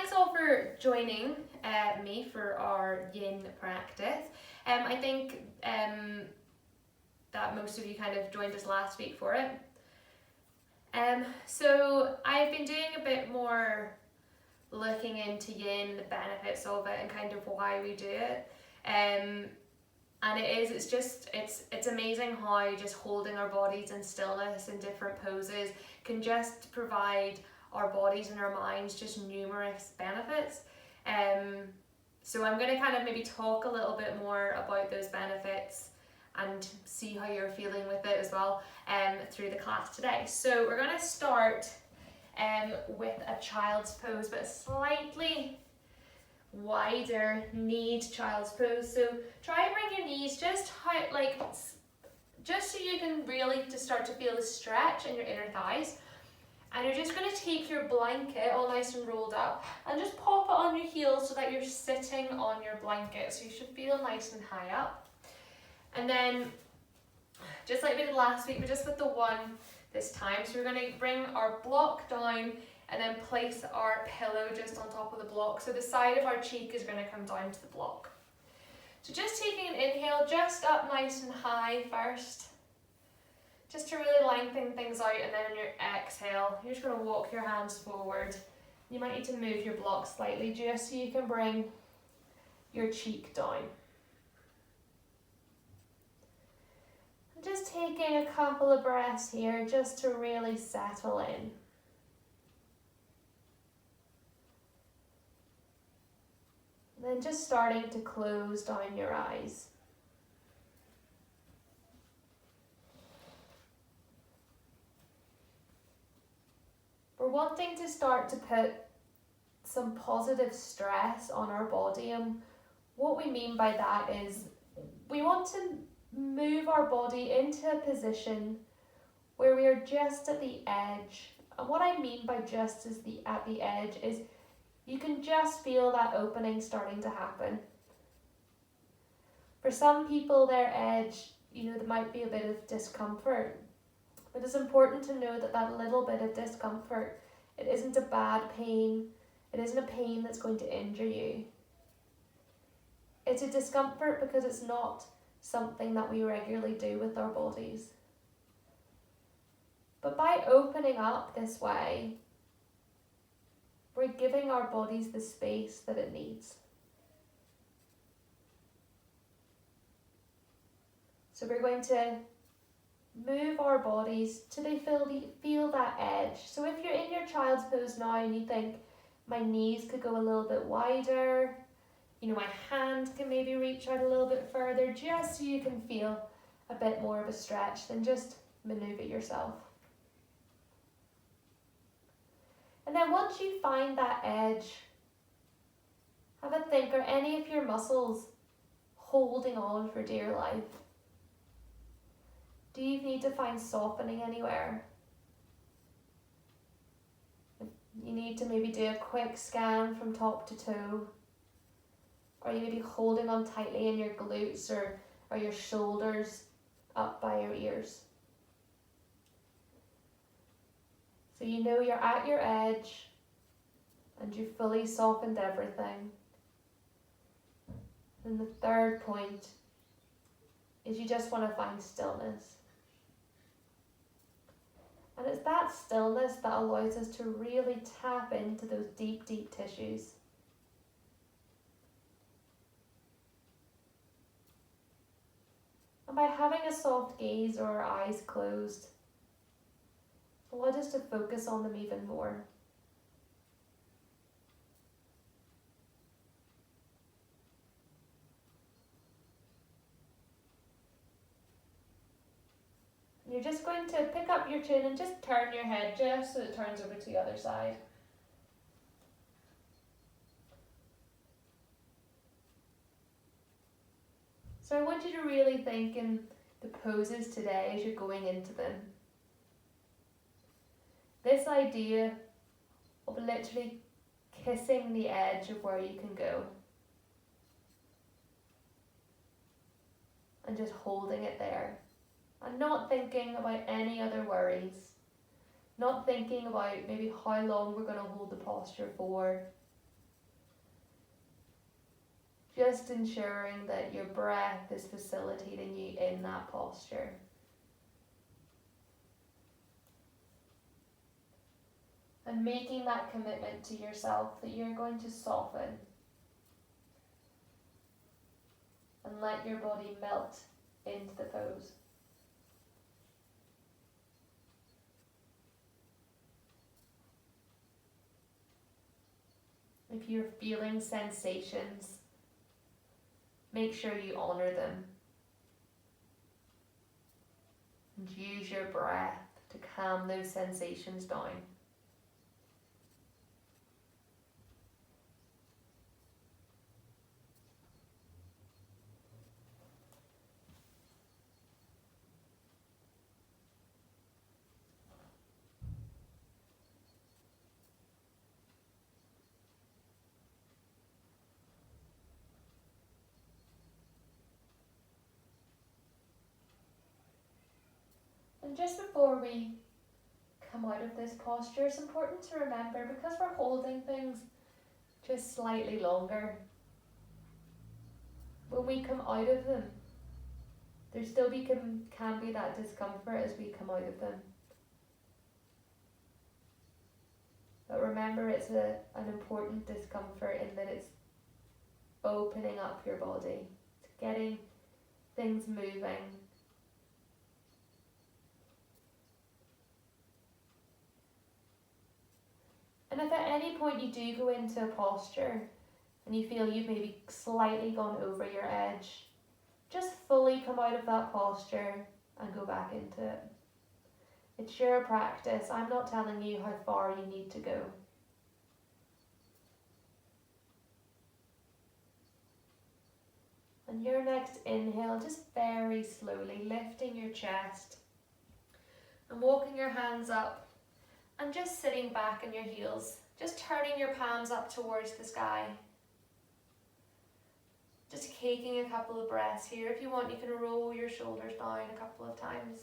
thanks all for joining me for our yin practice. I think that most of you kind of joined us last week for it. So I've been doing a bit more looking into yin, the benefits of it, and kind of why we do it. And it's amazing how just holding our bodies in stillness in different poses can just provide our bodies and our minds just numerous benefits. So I'm going to kind of maybe talk a little bit more about those benefits and see how you're feeling with it as well through the class today. So we're going to start with a child's pose, but a slightly wider kneed child's pose. So try and bring your knees just so you can really just start to feel the stretch in your inner thighs. And you're just going to take your blanket all nice and rolled up and just pop it on your heels so that you're sitting on your blanket. So you should feel nice and high up. And then, just like we did last week, but just with the one this time. So we're going to bring our block down and then place our pillow just on top of the block. So the side of our cheek is going to come down to the block. So just taking an inhale, just up nice and high first. Just to really lengthen things out, and then on your exhale, you're just going to walk your hands forward. You might need to move your block slightly just so you can bring your cheek down. And just taking a couple of breaths here just to really settle in. And then just starting to close down your eyes. We're wanting to start to put some positive stress on our body, and what we mean by that is we want to move our body into a position where we are just at the edge. And what I mean by just at the edge is you can just feel that opening starting to happen. For some people, their edge, there might be a bit of discomfort. But it's important to know that that little bit of discomfort, it isn't a bad pain. It isn't a pain that's going to injure you. It's a discomfort because it's not something that we regularly do with our bodies. But by opening up this way, we're giving our bodies the space that it needs. So we're going to move our bodies till they feel that edge. So if you're in your child's pose now and you think, my knees could go a little bit wider, my hand can maybe reach out a little bit further, just so you can feel a bit more of a stretch, then just maneuver yourself. And then once you find that edge, have a think, are any of your muscles holding on for dear life? Do you need to find softening anywhere? You need to maybe do a quick scan from top to toe. Or you may be holding on tightly in your glutes or your shoulders up by your ears. So you're at your edge and you've fully softened everything. And the third point is you just want to find stillness. And it's that stillness that allows us to really tap into those deep, deep tissues. And by having a soft gaze or our eyes closed, allow us to focus on them even more. You're just going to pick up your chin and just turn your head just so it turns over to the other side. So I want you to really think in the poses today as you're going into them. This idea of literally kissing the edge of where you can go. And just holding it there. And not thinking about any other worries. Not thinking about maybe how long we're going to hold the posture for. Just ensuring that your breath is facilitating you in that posture. And making that commitment to yourself that you're going to soften and let your body melt into the pose. If you're feeling sensations, make sure you honor them. And use your breath to calm those sensations down. And just before we come out of this posture, it's important to remember, because we're holding things just slightly longer, when we come out of them, there still can be that discomfort as we come out of them. But remember, it's an important discomfort in that it's opening up your body, it's getting things moving. And if at any point you do go into a posture and you feel you've maybe slightly gone over your edge, just fully come out of that posture and go back into it. It's your practice. I'm not telling you how far you need to go. And your next inhale, just very slowly lifting your chest and walking your hands up and just sitting back in your heels, just turning your palms up towards the sky. Just taking a couple of breaths here. If you want, you can roll your shoulders down a couple of times.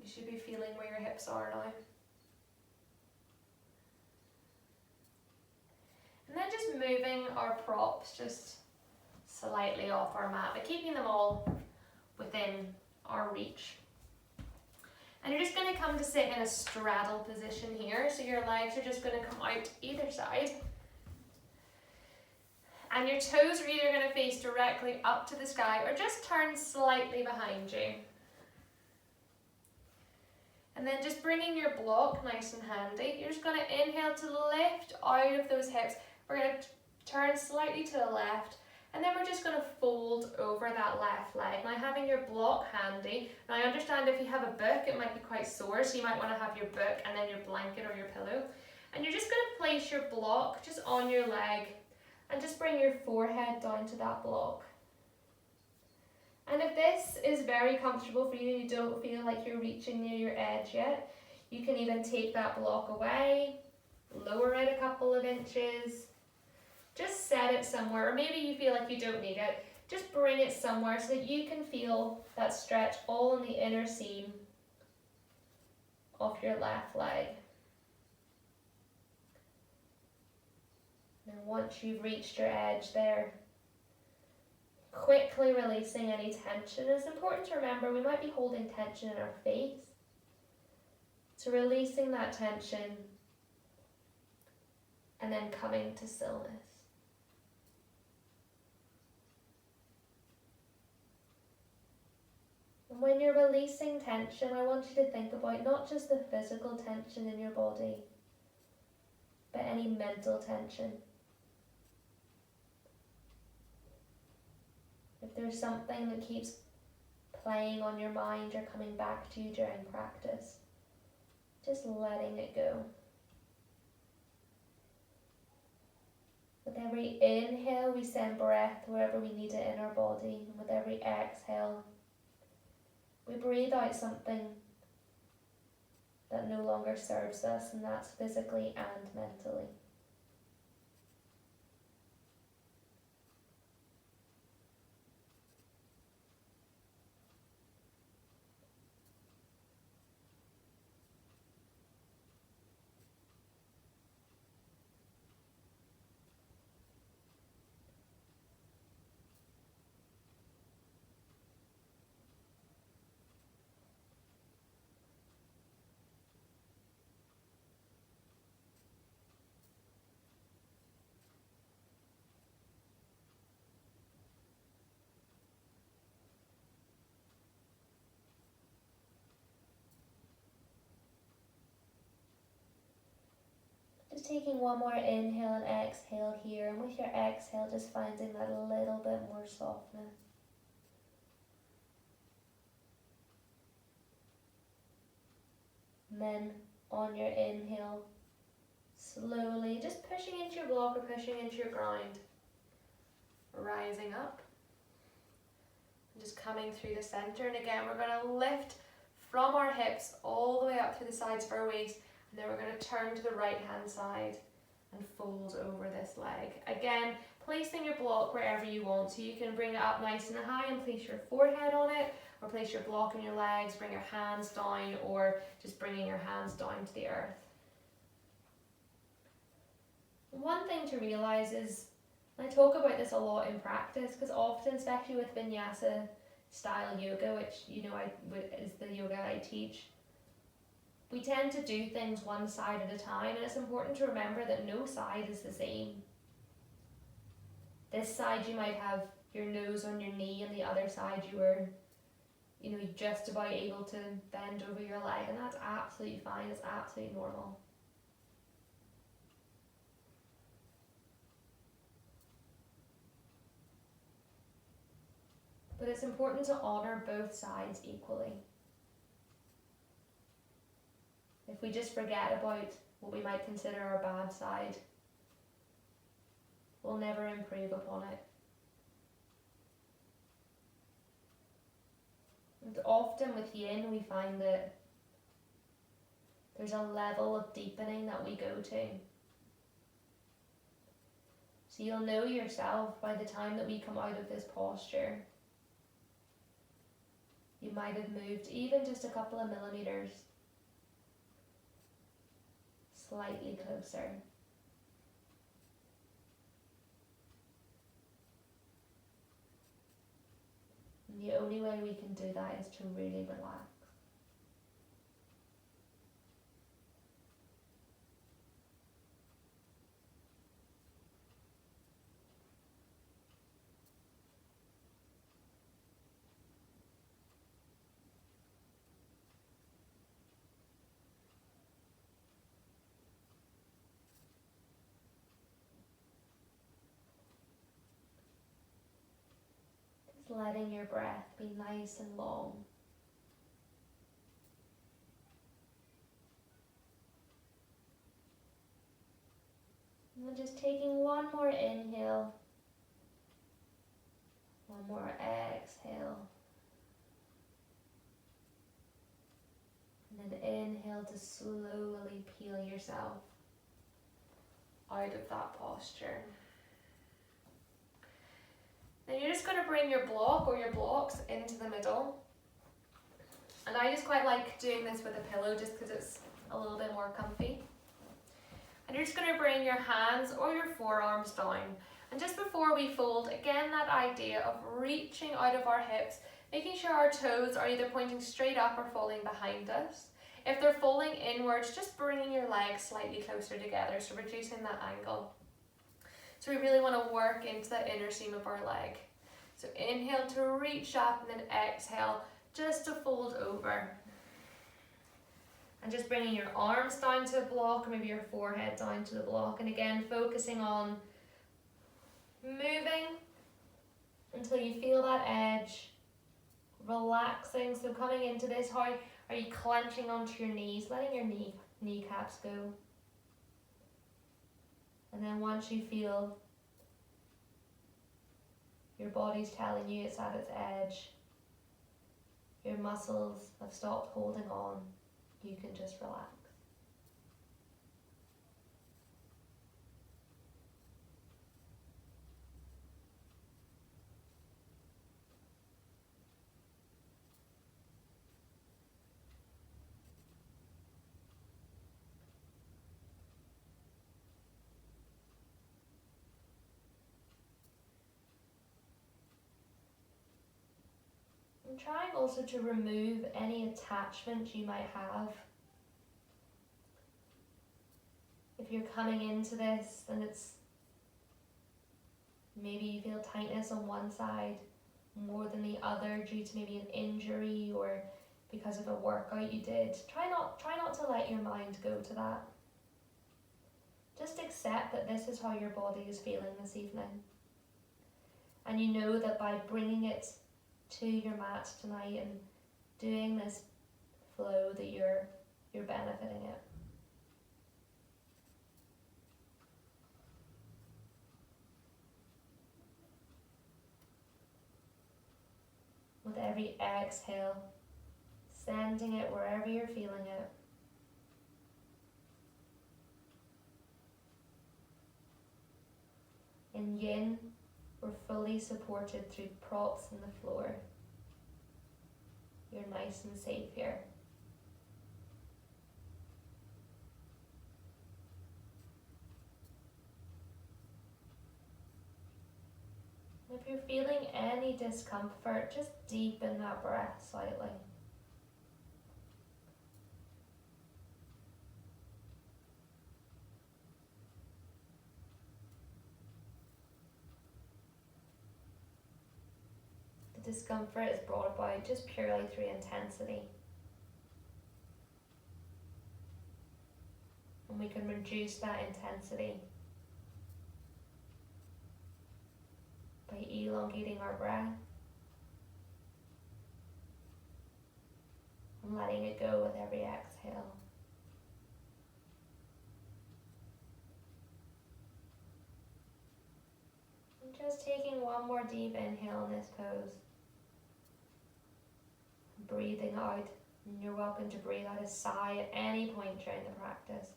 You should be feeling where your hips are now. And then just moving our props just slightly off our mat, but keeping them all within our reach. And you're just going to come to sit in a straddle position here. So your legs are just going to come out either side. And your toes are either going to face directly up to the sky or just turn slightly behind you. And then just bringing your block nice and handy. You're just going to inhale to lift out of those hips. We're going to turn slightly to the left. And then we're just going to fold over that left leg. Now, having your block handy. Now, I understand if you have a book, it might be quite sore, so you might want to have your book and then your blanket or your pillow. And you're just going to place your block just on your leg and just bring your forehead down to that block. And if this is very comfortable for you, you don't feel like you're reaching near your edge yet, you can even take that block away, lower it a couple of inches. Just set it somewhere, or maybe you feel like you don't need it. Just bring it somewhere so that you can feel that stretch all in the inner seam of your left leg. Now once you've reached your edge there, quickly releasing any tension. It's important to remember we might be holding tension in our face. So releasing that tension and then coming to stillness. And when you're releasing tension, I want you to think about not just the physical tension in your body, but any mental tension. If there's something that keeps playing on your mind or coming back to you during practice, just letting it go. With every inhale, we send breath wherever we need it in our body. And with every exhale, we breathe out something that no longer serves us, and that's physically and mentally. taking one more inhale and exhale here, and with your exhale just finding that a little bit more softness. And then on your inhale, slowly just pushing into your block or pushing into your ground, rising up, and just coming through the center. And again, we're going to lift from our hips all the way up through the sides of our waist, and then we're going to turn to the right hand side and fold over this leg. Again, placing your block wherever you want, so you can bring it up nice and high and place your forehead on it, or place your block in your legs, bring your hands down, or just bringing your hands down to the earth. One thing to realize is, I talk about this a lot in practice, because often, especially with vinyasa style yoga, which is the yoga I teach, we tend to do things one side at a time, and it's important to remember that no side is the same. This side you might have your nose on your knee, and the other side you were just about able to bend over your leg, and that's absolutely fine, it's absolutely normal. But it's important to honour both sides equally. If we just forget about what we might consider our bad side, we'll never improve upon it. And often with yin, we find that there's a level of deepening that we go to. So you'll know yourself by the time that we come out of this posture. You might have moved even just a couple of millimeters slightly closer. And the only way we can do that is to really relax. Letting your breath be nice and long. And then just taking one more inhale, one more exhale, and then inhale to slowly peel yourself out of that posture. Then you're just going to bring your block or your blocks into the middle. And I just quite like doing this with a pillow just because it's a little bit more comfy. And you're just going to bring your hands or your forearms down. And just before we fold, again, that idea of reaching out of our hips, making sure our toes are either pointing straight up or falling behind us. If they're falling inwards, just bringing your legs slightly closer together, so reducing that angle. So we really want to work into the inner seam of our leg. So inhale to reach up, and then exhale just to fold over. And just bringing your arms down to the block, or maybe your forehead down to the block. And again, focusing on moving until you feel that edge, relaxing. So coming into this, how are you clenching onto your knees, letting your kneecaps go. And then once you feel your body's telling you it's at its edge, your muscles have stopped holding on, you can just relax. And trying also to remove any attachment you might have. If you're coming into this and it's maybe you feel tightness on one side more than the other due to maybe an injury or because of a workout you did, try not to let your mind go to that. Just accept that this is how your body is feeling this evening. And you know that by bringing it to your mat tonight and doing this flow that you're benefiting it. With every exhale, sending it wherever you're feeling it. In yin, we're fully supported through props on the floor. You're nice and safe here. If you're feeling any discomfort, just deepen that breath slightly. The discomfort is brought about just purely through intensity. And we can reduce that intensity by elongating our breath and letting it go with every exhale. And just taking one more deep inhale in this pose. Breathing out, and you're welcome to breathe out a sigh at any point during the practice.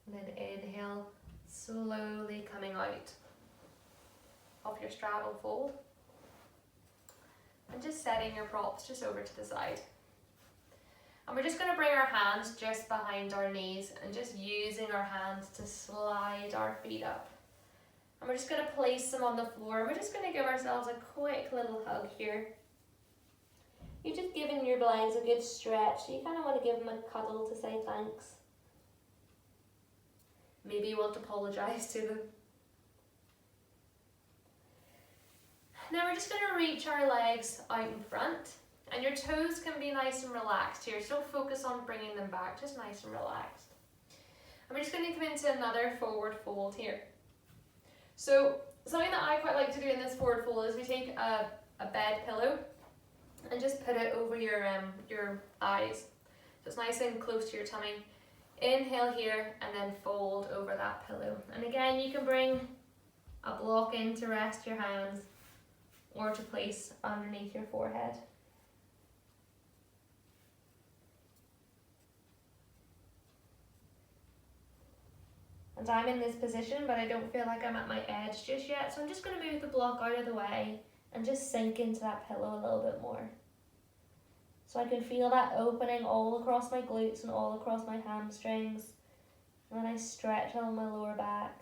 And then inhale, slowly coming out of your straddle fold. And just setting your props just over to the side. And we're just going to bring our hands just behind our knees and just using our hands to slide our feet up. And we're just going to place them on the floor. And we're just going to give ourselves a quick little hug here. You've just given your blinds a good stretch. So you kind of want to give them a cuddle to say thanks. Maybe you want to apologise to them. Now we're just going to reach our legs out in front. And your toes can be nice and relaxed here. So don't focus on bringing them back. Just nice and relaxed. And we're just going to come into another forward fold here. So something that I quite like to do in this forward fold is we take a bed pillow and just put it over your eyes. So it's nice and close to your tummy. Inhale here and then fold over that pillow. And again, you can bring a block in to rest your hands or to place underneath your forehead. And I'm in this position, but I don't feel like I'm at my edge just yet. So I'm just going to move the block out of the way and just sink into that pillow a little bit more. So I can feel that opening all across my glutes and all across my hamstrings. And then I stretch along my lower back.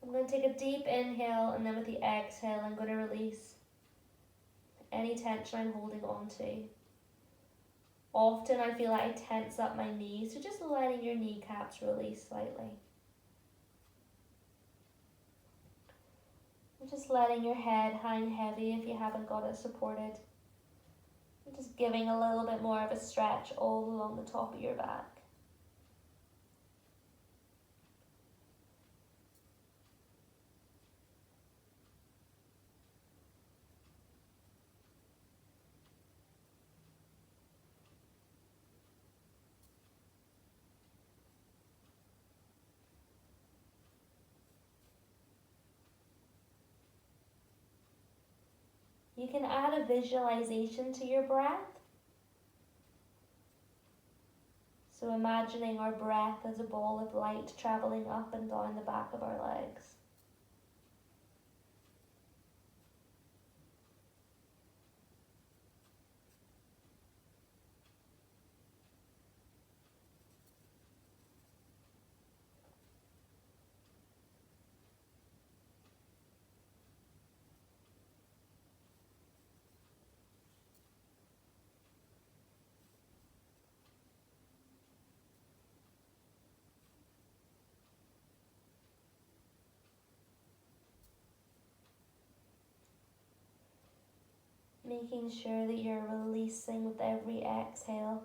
I'm going to take a deep inhale, and then with the exhale, I'm going to release any tension I'm holding on to. Often I feel like I tense up my knees, so just letting your kneecaps release slightly. And just letting your head hang heavy if you haven't got it supported. And just giving a little bit more of a stretch all along the top of your back. You can add a visualization to your breath. So imagining our breath as a ball of light traveling up and down the back of our legs. Making sure that you're releasing with every exhale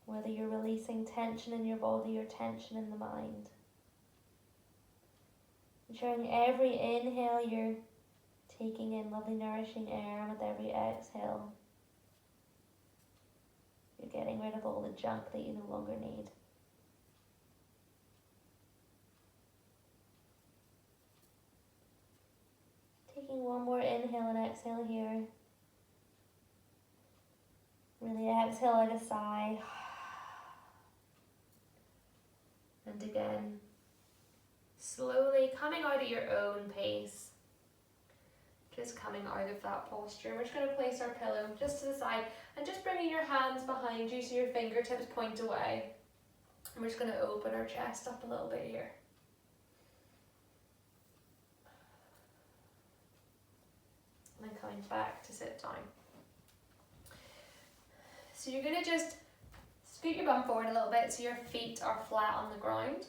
Whether you're releasing tension in your body or tension in the mind. Ensuring every inhale you're taking in lovely nourishing air, and with every exhale you're getting rid of all the junk that you no longer need. Taking one more inhale and exhale here. Really exhale out a sigh. And again, slowly coming out at your own pace. Just coming out of that posture. We're just going to place our pillow just to the side and just bringing your hands behind you so your fingertips point away. And we're just going to open our chest up a little bit here. And then coming back to sit down. So you're going to just scoot your bum forward a little bit so your feet are flat on the ground.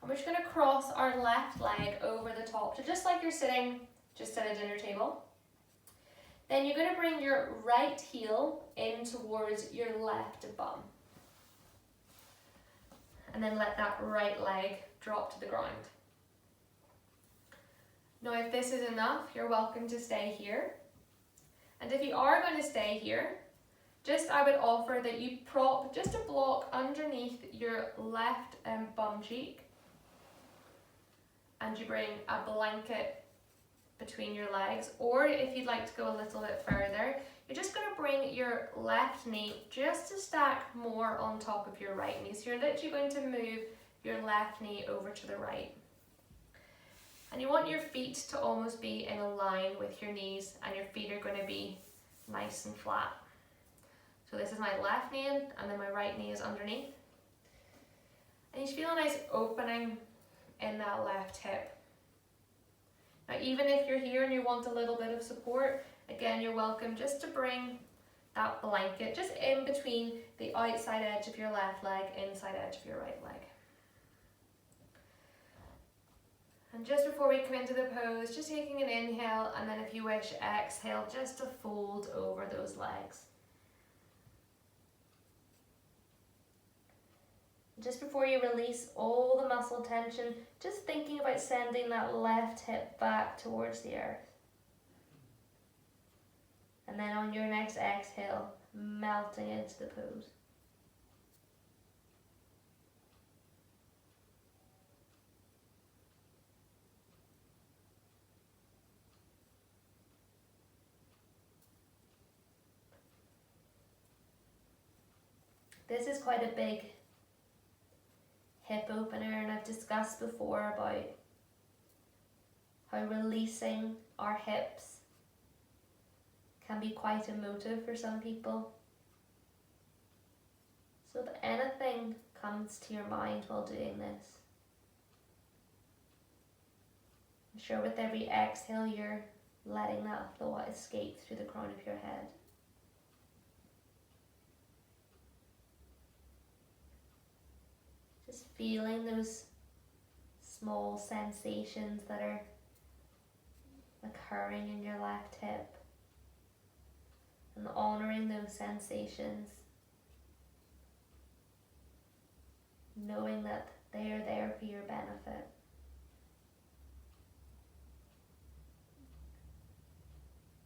And we're just going to cross our left leg over the top. So just like you're sitting just at a dinner table. Then you're going to bring your right heel in towards your left bum. And then let that right leg drop to the ground. Now if this is enough, you're welcome to stay here. And if you are going to stay here, I would offer that you prop just a block underneath your left bum cheek. And you bring a blanket between your legs, or if you'd like to go a little bit further, you're just going to bring your left knee just to stack more on top of your right knee. So you're literally going to move your left knee over to the right. And you want your feet to almost be in a line with your knees, and your feet are going to be nice and flat. So this is my left knee, and then my right knee is underneath. And you feel a nice opening in that left hip. Now even if you're here and you want a little bit of support, again you're welcome just to bring that blanket just in between the outside edge of your left leg, inside edge of your right leg. And just before we come into the pose, just taking an inhale, and then if you wish, exhale just to fold over those legs. Just before you release all the muscle tension, just thinking about sending that left hip back towards the earth. And then on your next exhale, melting into the pose. This is quite a big hip opener, and I've discussed before about how releasing our hips can be quite emotive for some people. So if anything comes to your mind while doing this, I'm sure with every exhale you're letting that thought escape through the crown of your head. Just feeling those small sensations that are occurring in your left hip, and honouring those sensations, knowing that they are there for your benefit.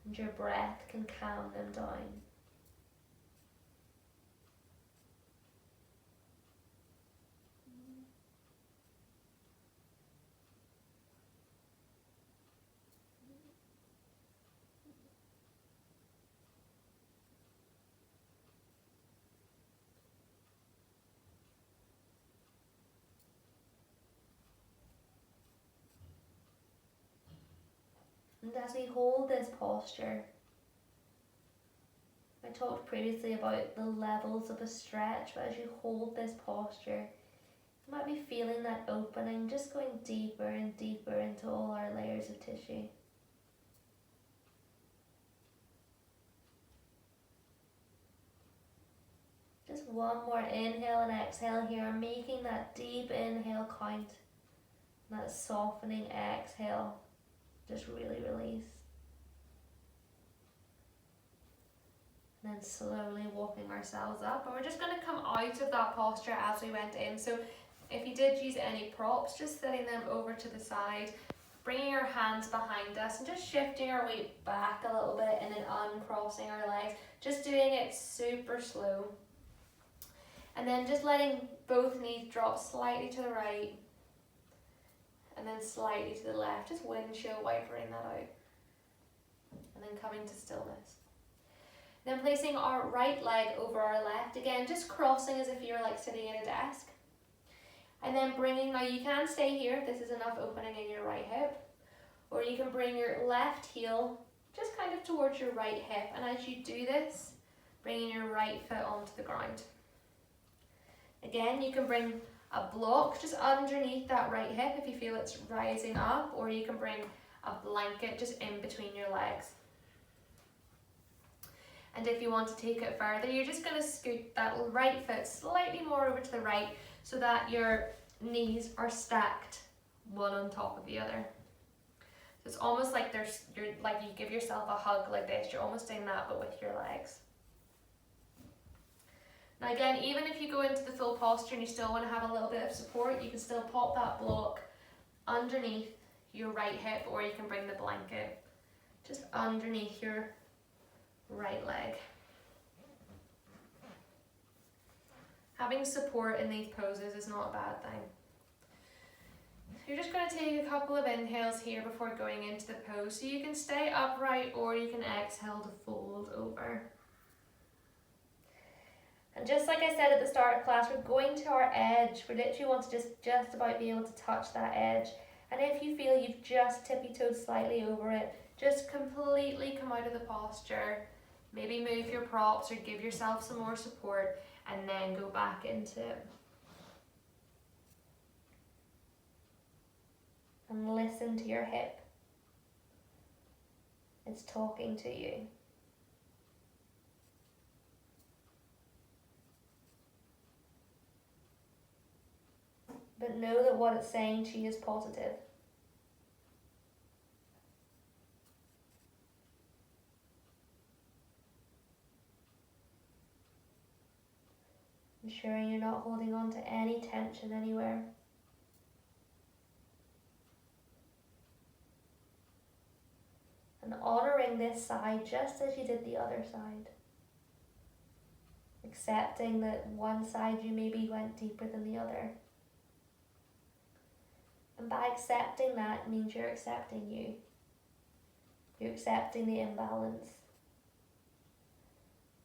And your breath can calm them down. And as we hold this posture, I talked previously about the levels of a stretch, but as you hold this posture, you might be feeling that opening, just going deeper and deeper into all our layers of tissue. Just one more inhale and exhale here, making that deep inhale count, and that softening exhale. Just really release. And then slowly walking ourselves up. And we're just going to come out of that posture as we went in. So if you did use any props, just setting them over to the side, bringing our hands behind us and just shifting our weight back a little bit and then uncrossing our legs. Just doing it super slow. And then just letting both knees drop slightly to the right and then slightly to the left. Just windshield wipering that out. And then coming to stillness. Then placing our right leg over our left. Again, just crossing as if you're like sitting at a desk. And then bringing, now you can stay here if this is enough opening in your right hip. Or you can bring your left heel just kind of towards your right hip. And as you do this, bringing your right foot onto the ground. Again, you can bring a block just underneath that right hip if you feel it's rising up. Or you can bring a blanket just in between your legs. And if you want to take it further, you're just going to scoot that right foot slightly more over to the right so that your knees are stacked one on top of the other. So it's almost like you're like you give yourself a hug like this. You're almost doing that but with your legs. Now again, even if you go into the full posture and you still want to have a little bit of support, you can still pop that block underneath your right hip, or you can bring the blanket just underneath your right leg. Having support in these poses is not a bad thing. You're just going to take a couple of inhales here before going into the pose. So you can stay upright or you can exhale to fold over. And just like I said at the start of class, we're going to our edge. We literally want to just about be able to touch that edge. And if you feel you've just tippy-toed slightly over it, just completely come out of the posture. Maybe move your props or give yourself some more support and then go back into it. And listen to your hip. It's talking to you. But know that what it's saying to you is positive. Ensuring you're not holding on to any tension anywhere. And honouring this side just as you did the other side. Accepting that one side you maybe went deeper than the other. And by accepting that means you're accepting you. You're accepting the imbalance.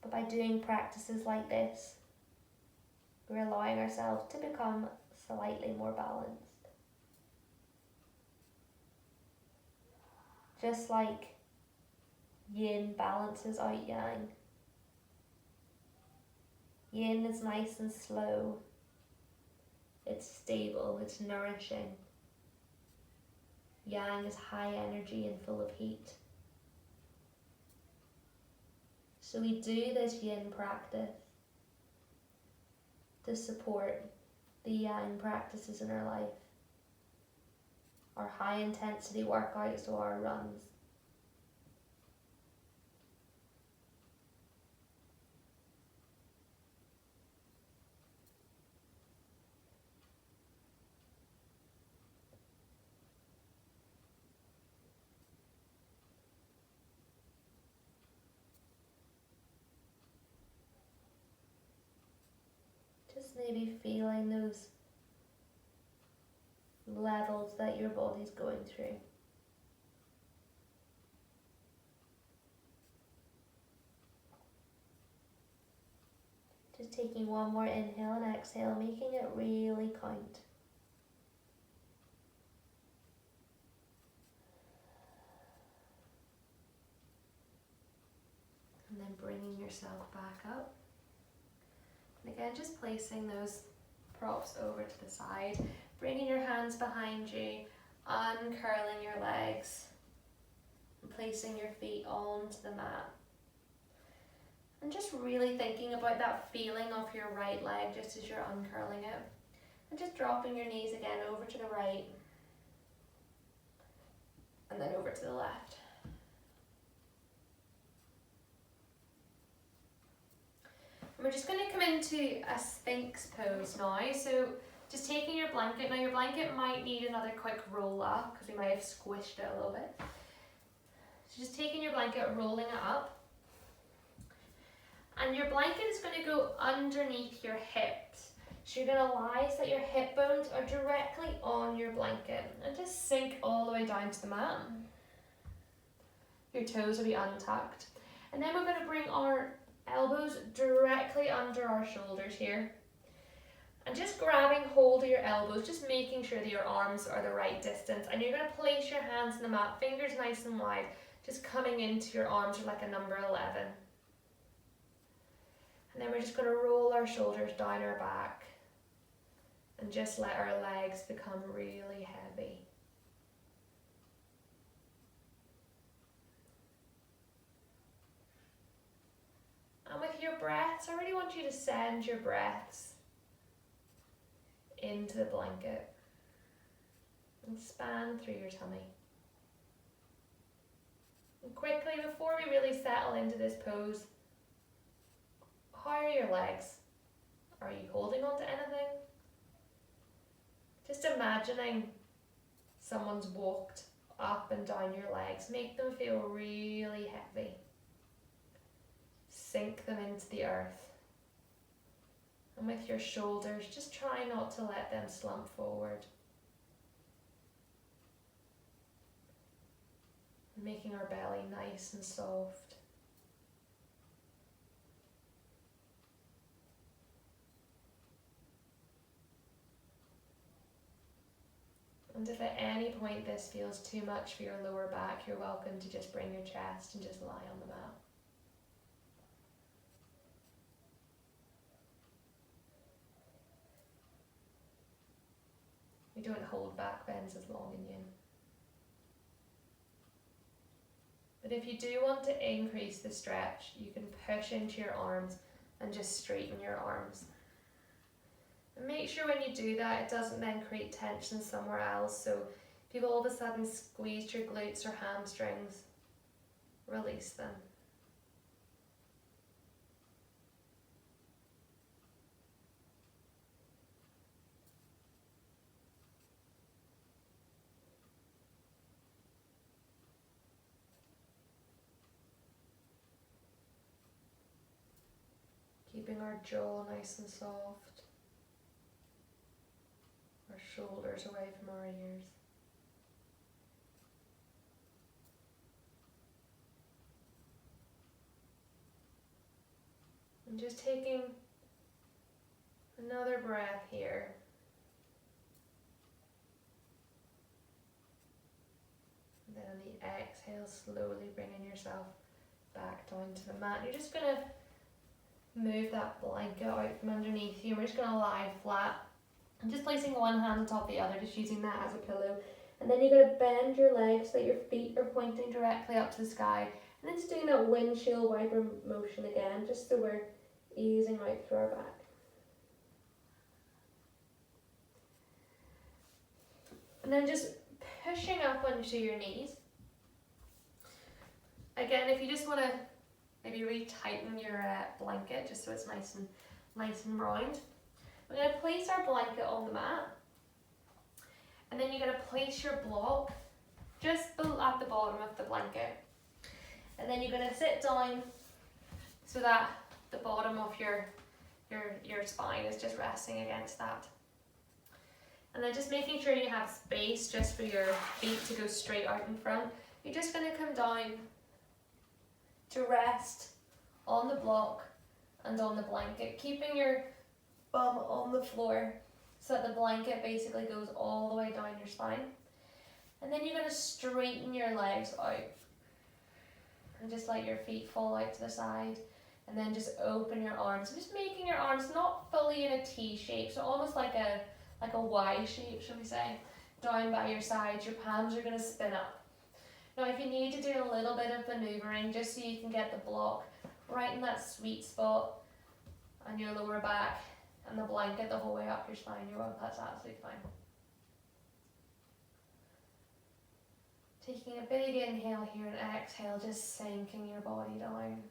But by doing practices like this, we're allowing ourselves to become slightly more balanced. Just like yin balances out yang. Yin is nice and slow. It's stable, it's nourishing. Yang is high energy and full of heat. So we do this yin practice to support the yang practices in our life. Our high intensity workouts or our runs. Just maybe feeling those levels that your body's going through. Just taking one more inhale and exhale, making it really count. And then bringing yourself back up. And again, just placing those props over to the side, bringing your hands behind you, uncurling your legs, and placing your feet onto the mat. And just really thinking about that feeling of your right leg just as you're uncurling it. And just dropping your knees again over to the right, and then over to the left. We're just going to come into a Sphinx pose now. So just taking your blanket. Now your blanket might need another quick roll up because we might have squished it a little bit. So just taking your blanket, rolling it up. And your blanket is going to go underneath your hips. So you're going to lie so that your hip bones are directly on your blanket and just sink all the way down to the mat. Your toes will be untucked. And then we're going to bring our elbows directly under our shoulders here. And just grabbing hold of your elbows, just making sure that your arms are the right distance. And you're going to place your hands on the mat, fingers nice and wide, just coming into your arms like a number 11. And then we're just going to roll our shoulders down our back and just let our legs become really heavy. And with your breaths, I really want you to send your breaths into the blanket and span through your tummy. And quickly, before we really settle into this pose, how are your legs? Are you holding on to anything? Just imagining someone's walked up and down your legs. Make them feel really heavy. Sink them into the earth. And with your shoulders, just try not to let them slump forward. Making our belly nice and soft. And if at any point this feels too much for your lower back, you're welcome to just bring your chest and just lie on the mat. We don't hold back bends as long in yin. But if you do want to increase the stretch, you can push into your arms and just straighten your arms. And make sure when you do that, it doesn't then create tension somewhere else. So if you've all of a sudden squeezed your glutes or hamstrings, release them. Keeping our jaw nice and soft. Our shoulders away from our ears. And just taking another breath here. And then on the exhale, slowly bringing yourself back down to the mat. You're just going to move that blanket out from underneath you. We're just going to lie flat. I'm just placing one hand on top of the other, just using that as a pillow. And then you're going to bend your legs so that your feet are pointing directly up to the sky. And then just doing that windshield wiper motion again, just so we're easing out through our back. And then just pushing up onto your knees. Again, if you just want to maybe retighten your blanket just so it's nice and round. We're going to place our blanket on the mat, and then you're going to place your block just at the bottom of the blanket, and then you're going to sit down so that the bottom of your spine is just resting against that. And then just making sure you have space just for your feet to go straight out in front. You're just going to come down to rest on the block and on the blanket, keeping your bum on the floor so that the blanket basically goes all the way down your spine. And then you're going to straighten your legs out and just let your feet fall out to the side, and then just open your arms, just making your arms not fully in a T shape, so almost like a Y shape, shall we say, down by your sides. Your palms are going to spin up. Now if you need to do a little bit of maneuvering just so you can get the block right in that sweet spot on your lower back and the blanket the whole way up your spine, that's absolutely fine. Taking a big inhale here and exhale, just sinking your body down.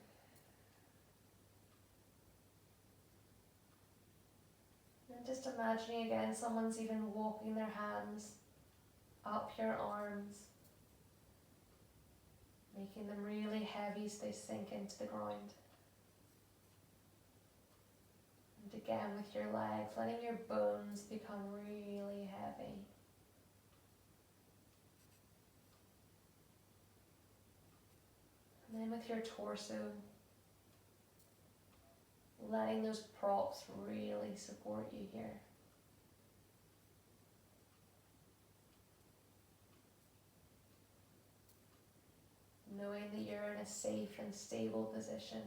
And just imagining again, someone's even walking their hands up your arms, making them really heavy so they sink into the ground. And again with your legs, letting your bones become really heavy. And then with your torso, letting those props really support you here. Knowing that you're in a safe and stable position.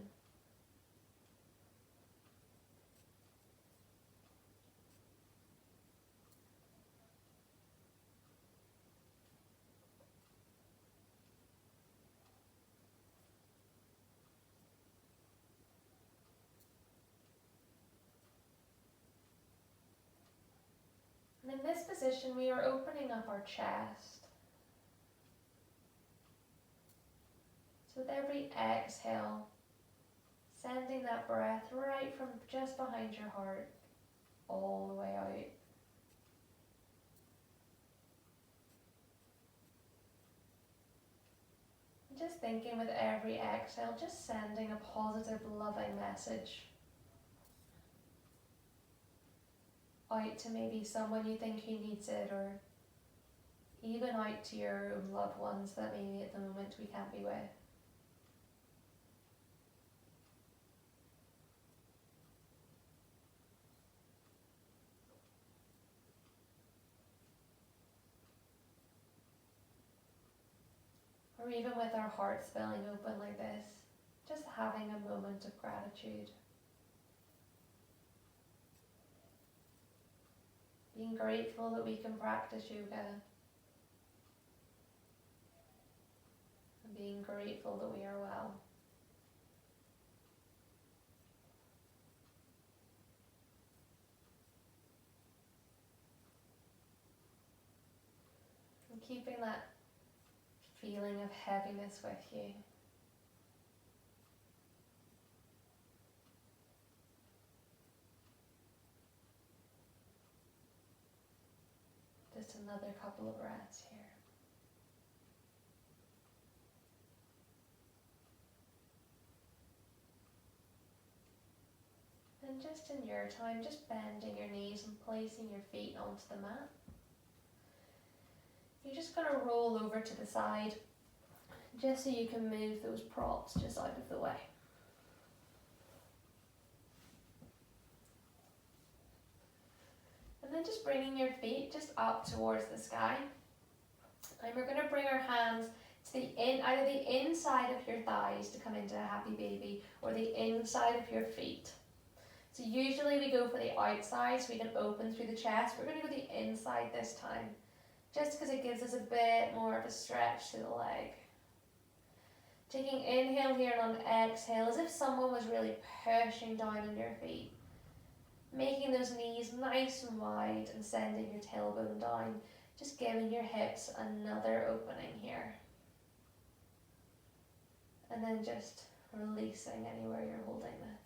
And in this position, we are opening up our chest. So with every exhale, sending that breath right from just behind your heart all the way out. And just thinking with every exhale, just sending a positive, loving message out to maybe someone you think who needs it, or even out to your own loved ones that maybe at the moment we can't be with. Or even with our hearts spilling open like this, just having a moment of gratitude. Being grateful that we can practice yoga. And being grateful that we are well. And keeping that feeling of heaviness with you. Just another couple of breaths here. And just in your time, just bending your knees and placing your feet onto the mat. You're just going to roll over to the side, just so you can move those props just out of the way. And then just bringing your feet just up towards the sky. And we're going to bring our hands to either the inside of your thighs to come into a happy baby, or the inside of your feet. So usually we go for the outside so we can open through the chest. We're going to go the inside this time, just because it gives us a bit more of a stretch to the leg. Taking inhale here and on exhale, as if someone was really pushing down on your feet. Making those knees nice and wide and sending your tailbone down. Just giving your hips another opening here. And then just releasing anywhere you're holding it.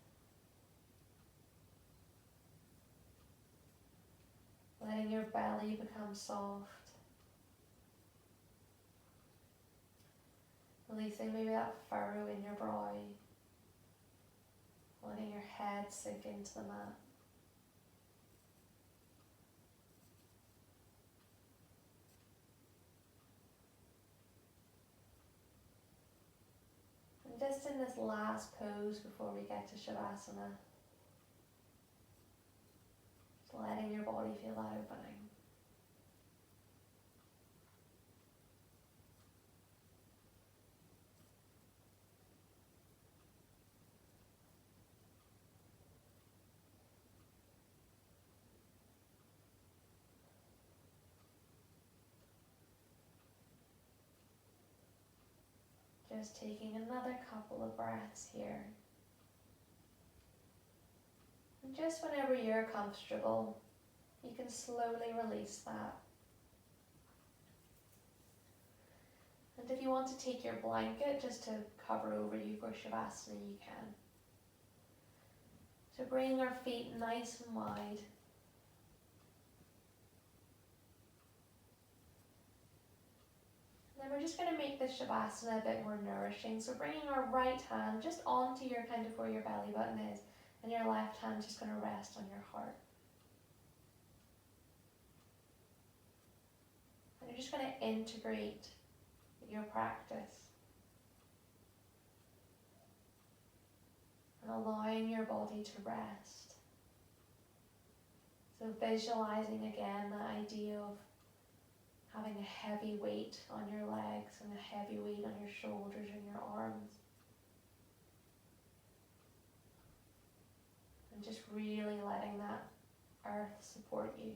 Letting your belly become soft. Releasing maybe that furrow in your brow. Letting your head sink into the mat. And just in this last pose before we get to Shavasana, just letting your body feel that opening. Just taking another couple of breaths here. And just whenever you're comfortable, you can slowly release that. And if you want to take your blanket just to cover over you for Shavasana, you can. So bringing our feet nice and wide, And we're just going to make this Shavasana a bit more nourishing. So bringing our right hand just onto your kind of where your belly button is, and your left hand just going to rest on your heart. And you're just going to integrate your practice. And allowing your body to rest. So visualizing again the idea of having a heavy weight on your legs and a heavy weight on your shoulders and your arms. And just really letting that earth support you.